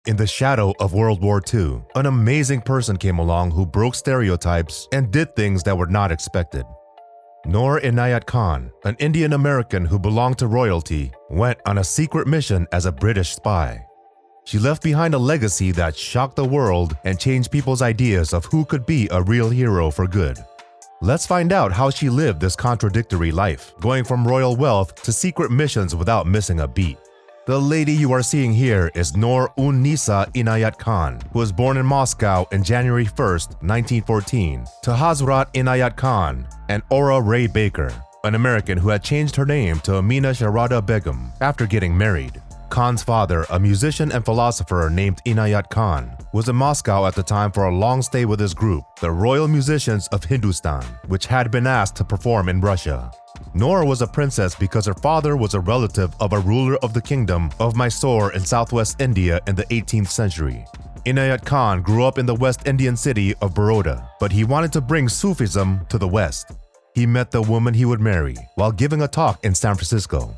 In the shadow of World War II, an amazing person came along who broke stereotypes and did things that were not expected. Noor Inayat Khan, an Indian American who belonged to royalty, went on a secret mission as a British spy. She left behind a legacy that shocked the world and changed people's ideas of who could be a real hero for good. Let's find out how she lived this contradictory life, going from royal wealth to secret missions without missing a beat. The lady you are seeing here is Noor Nisa Inayat Khan, who was born in Moscow on January 1, 1914, to Hazrat Inayat Khan and Aura Ray Baker, an American who had changed her name to Amina Sharada Begum after getting married. Khan's father, a musician and philosopher named Inayat Khan, was in Moscow at the time for a long stay with his group, the Royal Musicians of Hindustan, which had been asked to perform in Russia. Noor was a princess because her father was a relative of a ruler of the kingdom of Mysore in southwest India in the 18th century. Inayat Khan grew up in the West Indian city of Baroda, but he wanted to bring Sufism to the West. He met the woman he would marry while giving a talk in San Francisco.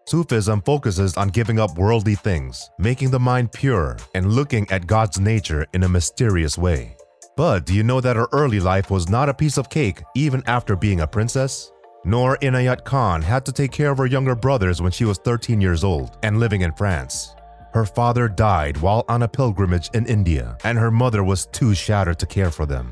Sufism focuses on giving up worldly things, making the mind pure, and looking at God's nature in a mysterious way. But do you know that her early life was not a piece of cake even after being a princess? Noor Inayat Khan had to take care of her younger brothers when she was 13 years old and living in France. Her father died while on a pilgrimage in India, and her mother was too shattered to care for them.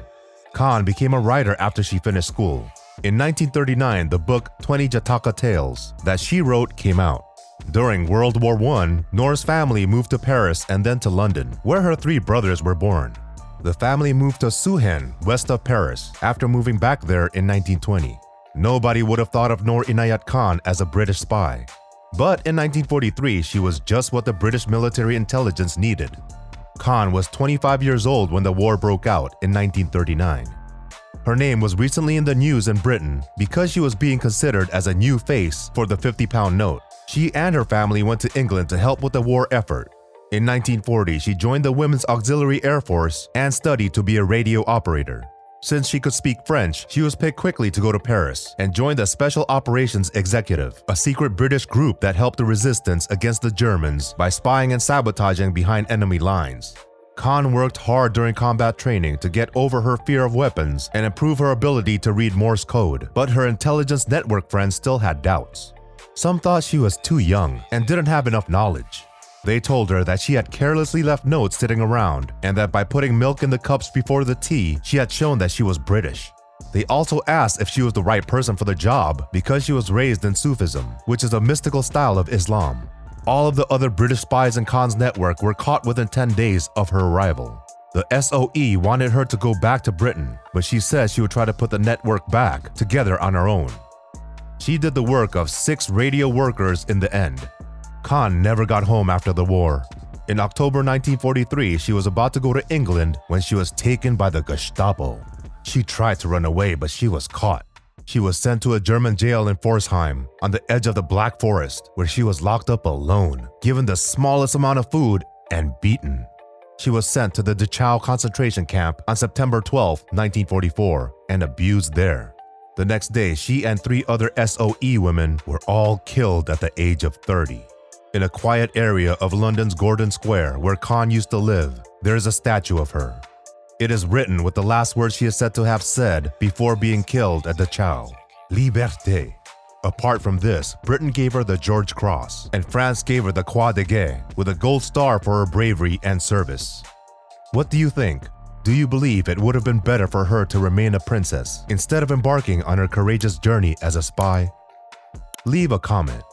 Khan became a writer after she finished school. In 1939, the book 20 Jataka Tales that she wrote came out. During World War I, Noor's family moved to Paris and then to London, where her 3 brothers were born. The family moved to Suhen, west of Paris, after moving back there in 1920. Nobody would have thought of Noor Inayat Khan as a British spy. But in 1943, she was just what the British military intelligence needed. Khan was 25 years old when the war broke out in 1939. Her name was recently in the news in Britain because she was being considered as a new face for the 50-pound note. She and her family went to England to help with the war effort. In 1940, she joined the Women's Auxiliary Air Force and studied to be a radio operator. Since she could speak French, she was picked quickly to go to Paris and joined the Special Operations Executive, a secret British group that helped the resistance against the Germans by spying and sabotaging behind enemy lines. Khan worked hard during combat training to get over her fear of weapons and improve her ability to read Morse code, but her intelligence network friends still had doubts. Some thought she was too young and didn't have enough knowledge. They told her that she had carelessly left notes sitting around and that by putting milk in the cups before the tea, she had shown that she was British. They also asked if she was the right person for the job because she was raised in Sufism, which is a mystical style of Islam. All of the other British spies in Khan's network were caught within 10 days of her arrival. The SOE wanted her to go back to Britain, but she said she would try to put the network back together on her own. She did the work of 6 radio workers in the end. Khan never got home after the war. In October 1943, she was about to go to England when she was taken by the Gestapo. She tried to run away, but she was caught. She was sent to a German jail in Pforzheim on the edge of the Black Forest, where she was locked up alone, given the smallest amount of food, and beaten. She was sent to the Dachau concentration camp on September 12, 1944, and abused there. The next day, she and 3 other SOE women were all killed at the age of 30. In a quiet area of London's Gordon Square, where Khan used to live, there is a statue of her. It is written with the last words she is said to have said before being killed at Dachau: Liberté. Apart from this, Britain gave her the George Cross, and France gave her the Croix de Guerre with a gold star for her bravery and service. What do you think? Do you believe it would have been better for her to remain a princess instead of embarking on her courageous journey as a spy? Leave a comment.